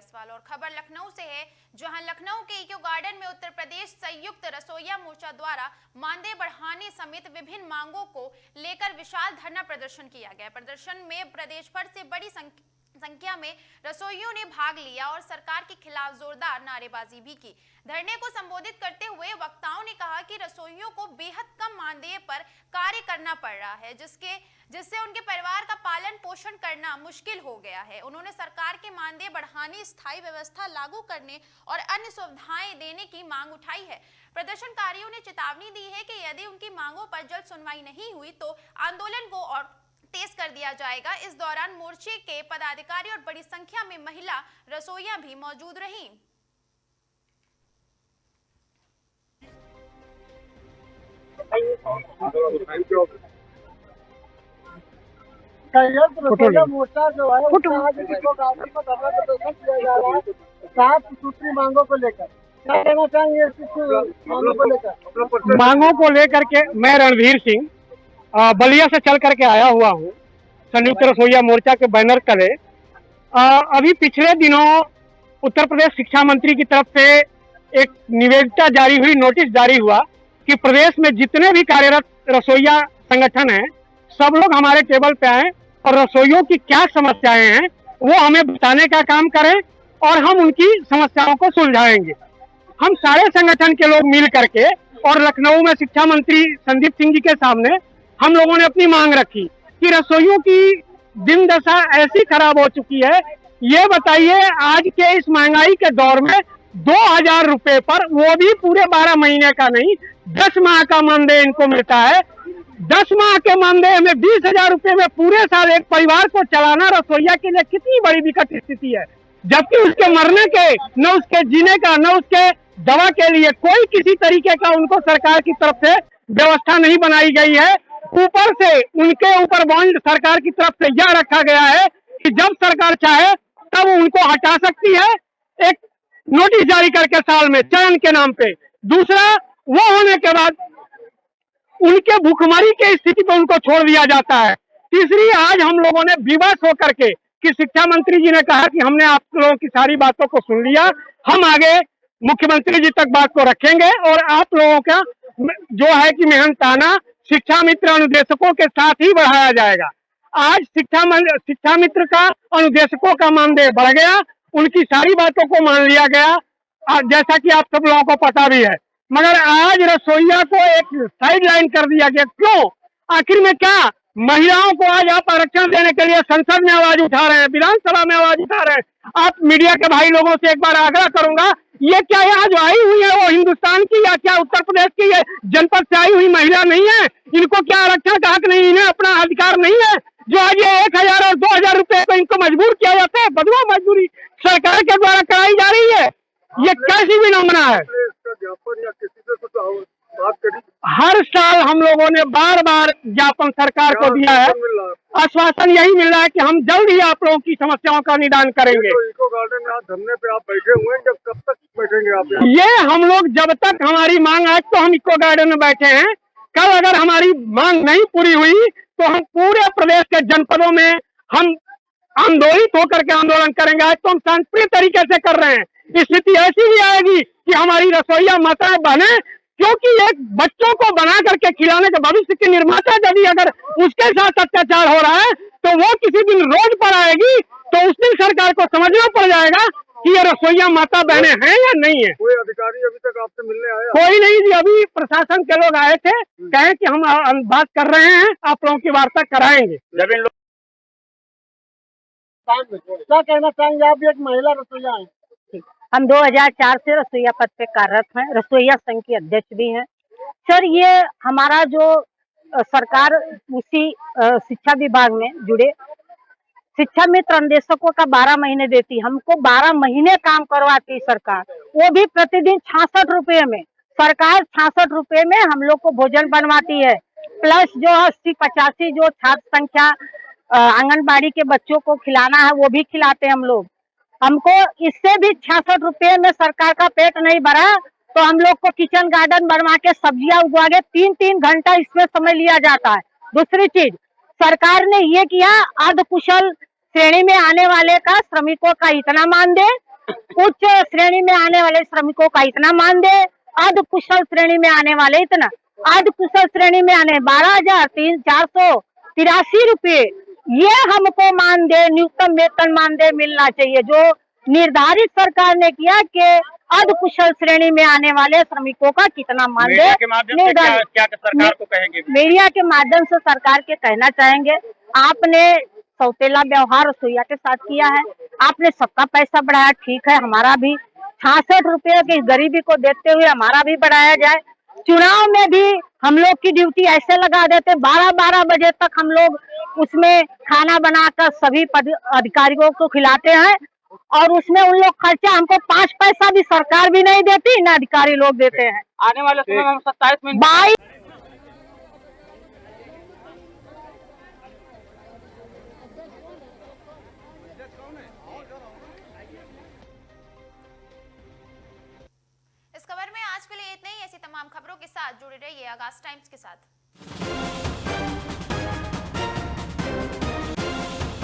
जायसवाल। और खबर लखनऊ से है, जहां लखनऊ के इको गार्डन में उत्तर प्रदेश संयुक्त रसोइया मोर्चा द्वारा मानदेय बढ़ाने समेत विभिन्न मांगों को लेकर विशाल धरना प्रदर्शन किया गया। प्रदर्शन में प्रदेश भर से बड़ी संख्या में रसोइयों ने भाग लिया और सरकार के खिलाफ जोरदार नारेबाजी भी की। धरने को संबोधित करते हुए वक्ताओं ने कहा कि रसोइयों को बेहद कम मानदेय पर कार्य करना पड़ रहा है, जिससे उनके परिवार का पालन पोषण करना मुश्किल हो गया है। उन्होंने सरकार के मानदेय बढ़ाने, स्थायी व्यवस्था लागू करने और अन्य सुविधाएं देने की मांग उठाई है। प्रदर्शनकारियों ने चेतावनी दी है कि यदि उनकी मांगों पर जल्द सुनवाई नहीं हुई तो आंदोलन को और तेज कर दिया जाएगा। इस दौरान मोर्चे के पदाधिकारी और बड़ी संख्या में महिला रसोइया भी मौजूद रहीं। रसोइया मोर्चा जो है सात सूत्री मांगों को लेकर क्या कहना चाहेंगे? मांगों को लेकर के मैं रणवीर सिंह बलिया से चल करके आया हुआ हूँ, संयुक्त रसोइया मोर्चा के बैनर तले। अभी पिछले दिनों उत्तर प्रदेश शिक्षा मंत्री की तरफ से एक निवेदिका जारी हुई, नोटिस जारी हुआ कि प्रदेश में जितने भी कार्यरत रसोइया संगठन हैं, सब लोग हमारे टेबल पे आए और रसोइयों की क्या समस्याएं हैं वो हमें बताने का काम करें और हम उनकी समस्याओं को सुलझाएंगे। हम सारे संगठन के लोग मिल करके और लखनऊ में शिक्षा मंत्री संदीप सिंह जी के सामने हम लोगों ने अपनी मांग रखी कि रसोइयों की दिन दशा ऐसी खराब हो चुकी है। ये बताइए, आज के इस महंगाई के दौर में 2000 रुपए पर, वो भी पूरे 12 महीने का नहीं, 10 माह का मानदेय इनको मिलता है। 10 माह के मानदेय में 20,000 रुपए में पूरे साल एक परिवार को चलाना रसोइया के लिए कितनी बड़ी विकट स्थिति है। जबकि उसके मरने के, न उसके जीने का, न उसके दवा के लिए कोई किसी तरीके का उनको सरकार की तरफ से व्यवस्था नहीं बनाई गई है। ऊपर से उनके ऊपर बॉन्ड सरकार की तरफ से यह रखा गया है कि जब सरकार चाहे तब उनको हटा सकती है, एक नोटिस जारी करके साल में चयन के नाम पे। दूसरा, वो होने के बाद उनके भूखमरी के स्थिति पर उनको छोड़ दिया जाता है। तीसरी, आज हम लोगों ने विवश होकर के कि शिक्षा मंत्री जी ने कहा कि हमने आप लोगों की सारी बातों को सुन लिया, हम आगे मुख्यमंत्री जी तक बात को रखेंगे और आप लोगों का जो है कि मेहनताना शिक्षा मित्र अनुदेशकों के साथ ही बढ़ाया जाएगा। आज शिक्षा मित्र का अनुदेशकों का मानदेय बढ़ गया, उनकी सारी बातों को मान लिया गया, जैसा कि आप सब लोगों को पता भी है। मगर आज रसोइया को एक साइड लाइन कर दिया गया। क्यों? आखिर में क्या? महिलाओं को आज आप आरक्षण देने के लिए संसद में आवाज उठा रहे हैं, विधानसभा में आवाज उठा रहे हैं। आप मीडिया के भाई लोगों से एक बार आग्रह करूंगा, ये क्या यहाँ जो आई हुई है वो हिंदुस्तान की या क्या उत्तर प्रदेश की ये जनपद से आई हुई महिला नहीं है? इनको क्या आरक्षण का हक नहीं, इन्हें अपना अधिकार नहीं है? जो आज ये 1000 और 2000 रुपए को इनको मजबूर किया जाता है, बदवा मजदूरी सरकार के द्वारा कराई जा रही है, ये कैसी विडंबना है। हर साल हम लोगों ने बार बार ज्ञापन सरकार को दिया है, आश्वासन यही मिल रहा है कि हम जल्द ही आप लोगों की समस्याओं का निदान करेंगे। तो इको गार्डन में धरने पे आप बैठे हुए हैं, जब कब तक बैठेंगे आप? ये हम लोग जब तक हमारी मांग, आज तो हम इको गार्डन में बैठे हैं, कल अगर हमारी मांग नहीं पूरी हुई तो हम पूरे प्रदेश के जनपदों में हम आंदोलित होकर के आंदोलन करेंगे। आज तो हम शांतिप्रिय तरीके से कर रहे हैं। स्थिति ऐसी भी आएगी कि हमारी रसोइया माताएं बने, क्योंकि एक बच्चों को बना करके खिलाने के भविष्य के निर्माता यदि अगर उसके साथ अत्याचार हो रहा है तो वो किसी दिन रोड पर आएगी, तो उस दिन सरकार को समझना पड़ जाएगा कि ये रसोइया माता बहने हैं या नहीं है। कोई अधिकारी अभी तक आपसे मिलने आया? कोई नहीं जी, अभी प्रशासन के लोग आए थे, कहे कि हम बात कर रहे हैं, आप लोगों की वार्ता कराएंगे। जब इन लोग क्या कहना चाहेंगे? आप भी एक महिला रसोइया हैं। हम 2004 से रसोइया पद पे कार्यरत हैं, रसोइया संघ के अध्यक्ष भी हैं। सर, ये हमारा जो सरकार उसी शिक्षा विभाग में जुड़े शिक्षा मित्र अनुदेशकों का 12 महीने देती, हमको 12 महीने काम करवाती सरकार, वो भी प्रतिदिन 66 रुपये में। सरकार 66 रुपये में हम लोग को भोजन बनवाती है, प्लस जो 80-85 जो छात्र संख्या आंगनबाड़ी के बच्चों को खिलाना है वो भी खिलाते हैं हम लोग। हमको इससे भी 66 रुपये में सरकार का पेट नहीं भरा तो हम लोग को किचन गार्डन बनवा के सब्जियां उगवा के 3-3 घंटा इसमें समय लिया जाता है। दूसरी चीज, सरकार ने ये किया, अर्ध कुशल श्रेणी में आने वाले का श्रमिकों का इतना मानदेय उच्च श्रेणी में आने वाले श्रमिकों का इतना मानदेय, अर्ध कुशल श्रेणी में आने वाले इतना, अर्ध कुशल श्रेणी में आने 12,483 रुपये, ये हमको मानदेय, न्यूनतम वेतन मानदेय मिलना चाहिए, जो निर्धारित सरकार ने किया कि अर्ध कुशल श्रेणी में आने वाले श्रमिकों का कितना मानदेय निर्धारित। क्या सरकार को कहेंगे? मीडिया के माध्यम से सरकार के कहना चाहेंगे, आपने सौतेला व्यवहार रसोईया के साथ किया है, आपने सबका पैसा बढ़ाया, ठीक है, हमारा भी 66 रुपये की गरीबी को देखते हुए हमारा भी बढ़ाया जाए। चुनाव में भी हम लोग की ड्यूटी ऐसे लगा देते 12-12 बजे तक हम लोग उसमें खाना बनाकर सभी अधिकारियों को खिलाते हैं, और उसमें उन लोग खर्चा हमको 5 पैसा भी सरकार भी नहीं देती, ना अधिकारी लोग देते हैं। आने वाले समय में हम 27 में 22 इस खबर में आज के लिए इतना ही। ऐसी तमाम खबरों के साथ जुड़े रहिए आगाज टाइम्स के साथ।